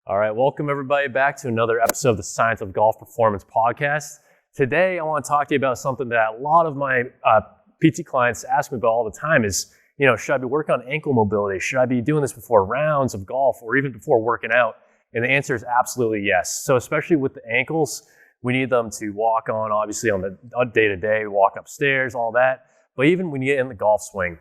All right, welcome everybody back to another episode of the Science of Golf Performance podcast. Today, I want to talk to you about something that a lot of my PT clients ask me about all the time is, should I be working on ankle mobility? Should I be doing this before rounds of golf or even before working out? And the answer is absolutely yes. So especially with the ankles, we need them to walk on, obviously on the day-to-day, walk upstairs, all that. But even when you get in the golf swing,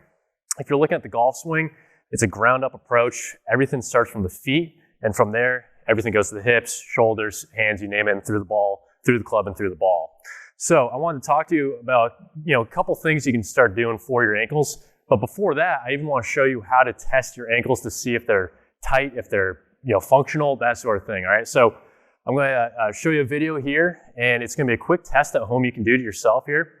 if you're looking at the golf swing, it's a ground-up approach. Everything starts from the feet. And from there, everything goes to the hips, shoulders, hands, you name it, and through the ball, through the club, and through the ball. So I wanted to talk to you about, a couple things you can start doing for your ankles. But before that, I even want to show you how to test your ankles to see if they're tight, if they're, functional, that sort of thing. All right. So I'm going to show you a video here, and it's going to be a quick test at home you can do to yourself here,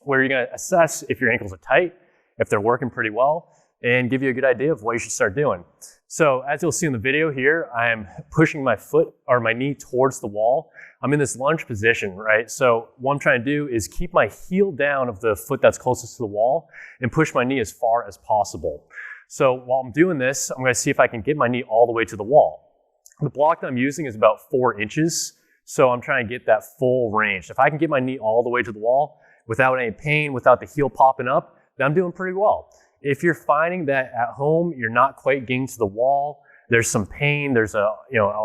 where you're going to assess if your ankles are tight, if they're working pretty well, and give you a good idea of what you should start doing. So as you'll see in the video here, I am pushing my foot or my knee towards the wall. I'm in this lunge position, right? So what I'm trying to do is keep my heel down of the foot that's closest to the wall and push my knee as far as possible. So while I'm doing this, I'm going to see if I can get my knee all the way to the wall. The block that I'm using is about 4 inches. So I'm trying to get that full range. If I can get my knee all the way to the wall without any pain, without the heel popping up, then I'm doing pretty well. If you're finding that at home, you're not quite getting to the wall, there's some pain, there's a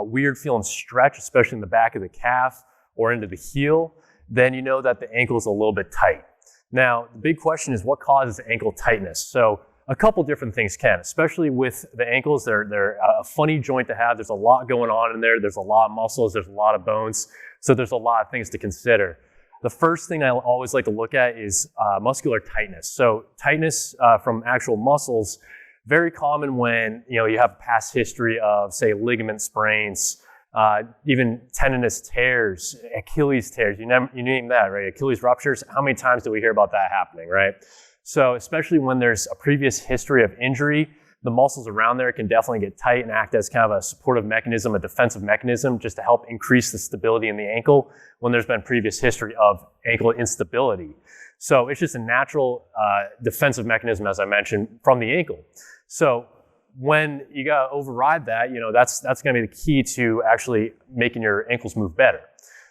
weird feeling stretch, especially in the back of the calf or into the heel, then you know that the ankle is a little bit tight. Now, the big question is what causes ankle tightness? So a couple different things can, especially with the ankles. They're a funny joint to have. There's a lot going on in there. There's a lot of muscles. There's a lot of bones. So there's a lot of things to consider. The first thing I always like to look at is muscular tightness. So tightness from actual muscles, very common when you have a past history of, say, ligament sprains, even tendinous tears, Achilles tears. You name that, right? Achilles ruptures. How many times do we hear about that happening, right? So especially when there's a previous history of injury, the muscles around there can definitely get tight and act as kind of a supportive mechanism, a defensive mechanism, just to help increase the stability in the ankle when there's been previous history of ankle instability. So it's just a natural defensive mechanism, as I mentioned, from the ankle. So when you got to override that, that's going to be the key to actually making your ankles move better.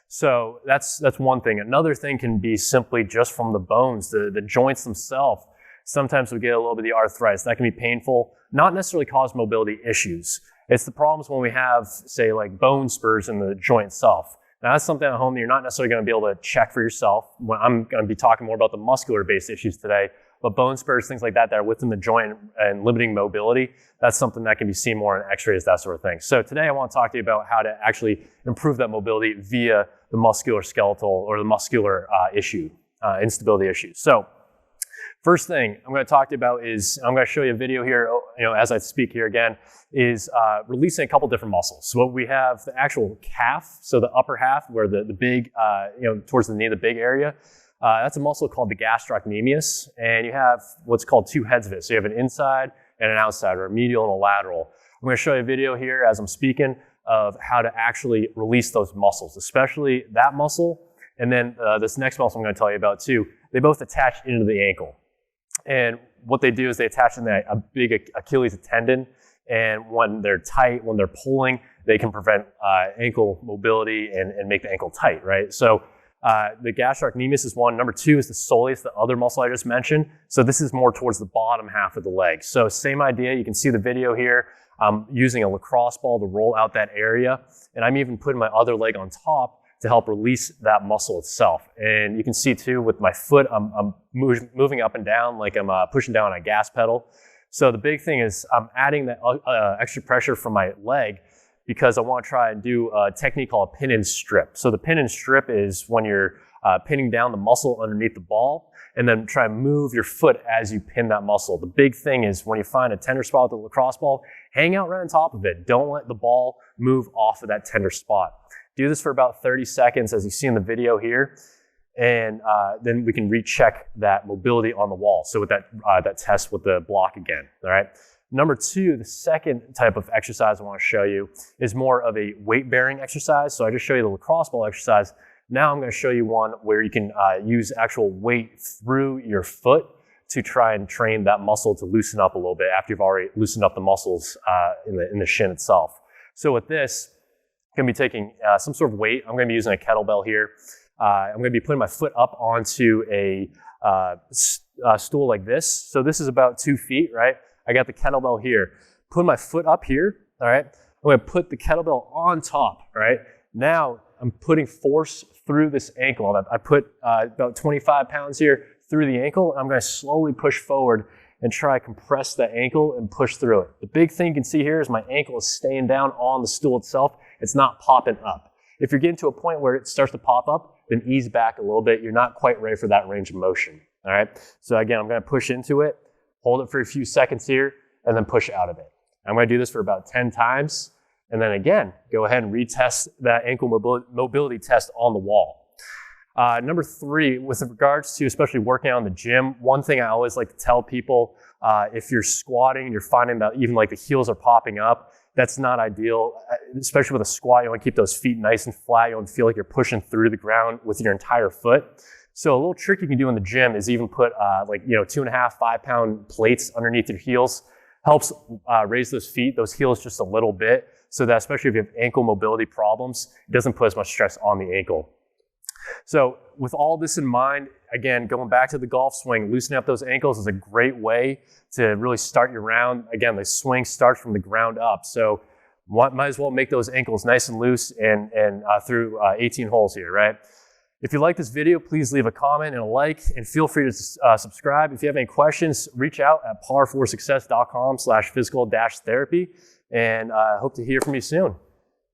So that's one thing. Another thing can be simply just from the bones, the joints themselves. Sometimes we get a little bit of the arthritis. That can be painful, not necessarily cause mobility issues. It's the problems when we have, say, like bone spurs in the joint itself. Now, that's something at home that you're not necessarily going to be able to check for yourself. I'm going to be talking more about the muscular-based issues today, but bone spurs, things like that are within the joint and limiting mobility, that's something that can be seen more in x-rays, that sort of thing. So today I want to talk to you about how to actually improve that mobility via the musculoskeletal or the muscular instability issue. So first thing I'm going to talk to you about is, I'm going to show you a video here, as I speak here again, is releasing a couple different muscles. So we have the actual calf, so the upper half where the big, towards the knee, the big area. That's a muscle called the gastrocnemius, and you have what's called 2 heads of it. So you have an inside and an outside, or a medial and a lateral. I'm going to show you a video here as I'm speaking of how to actually release those muscles, especially that muscle, and then this next muscle I'm going to tell you about too. They both attach into the ankle. And what they do is they attach in a big Achilles tendon, and when they're tight, when they're pulling, they can prevent ankle mobility and make the ankle tight, right? So the gastrocnemius is one. Number 2 is the soleus, the other muscle I just mentioned. So this is more towards the bottom half of the leg. So same idea. You can see the video here. I'm using a lacrosse ball to roll out that area, and I'm even putting my other leg on top to help release that muscle itself. And you can see too with my foot, I'm moving up and down like I'm pushing down on a gas pedal. So the big thing is I'm adding that extra pressure from my leg because I want to try and do a technique called a pin and strip. So the pin and strip is when you're pinning down the muscle underneath the ball and then try and move your foot as you pin that muscle. The big thing is when you find a tender spot with the lacrosse ball, hang out right on top of it. Don't let the ball move off of that tender spot. Do this for about 30 seconds as you see in the video here, and then we can recheck that mobility on the wall. So with that test with the block again, all right? Number 2, the second type of exercise I want to show you is more of a weight-bearing exercise. So I just show you the lacrosse ball exercise. Now I'm going to show you one where you can use actual weight through your foot to try and train that muscle to loosen up a little bit after you've already loosened up the muscles in the shin itself. So with this, going to be taking some sort of weight. I'm going to be using a kettlebell here. I'm going to be putting my foot up onto a stool like this. So this is about 2 feet, right? I got the kettlebell here. Put my foot up here, all right? I'm going to put the kettlebell on top, right? Now I'm putting force through this ankle. I put about 25 pounds here through the ankle. I'm going to slowly push forward and try to compress that ankle and push through it. The big thing you can see here is my ankle is staying down on the stool itself. It's not popping up. If you're getting to a point where it starts to pop up, then ease back a little bit. You're not quite ready for that range of motion, all right? So again, I'm going to push into it, hold it for a few seconds here, and then push out of it. I'm going to do this for about 10 times. And then again, go ahead and retest that ankle mobility test on the wall. Number 3, with regards to especially working out in the gym, one thing I always like to tell people, if you're squatting and you're finding that even like the heels are popping up, that's not ideal, especially with a squat. You want to keep those feet nice and flat. You want to feel like you're pushing through the ground with your entire foot. So a little trick you can do in the gym is even put 2.5, 5 pound plates underneath your heels. Helps raise those feet, those heels just a little bit, so that especially if you have ankle mobility problems, it doesn't put as much stress on the ankle. So with all this in mind, again, going back to the golf swing, loosening up those ankles is a great way to really start your round. Again, the swing starts from the ground up. So might as well make those ankles nice and loose and through 18 holes here, right? If you like this video, please leave a comment and a like, and feel free to subscribe. If you have any questions, reach out at par4success.com/physical-therapy, and I hope to hear from you soon.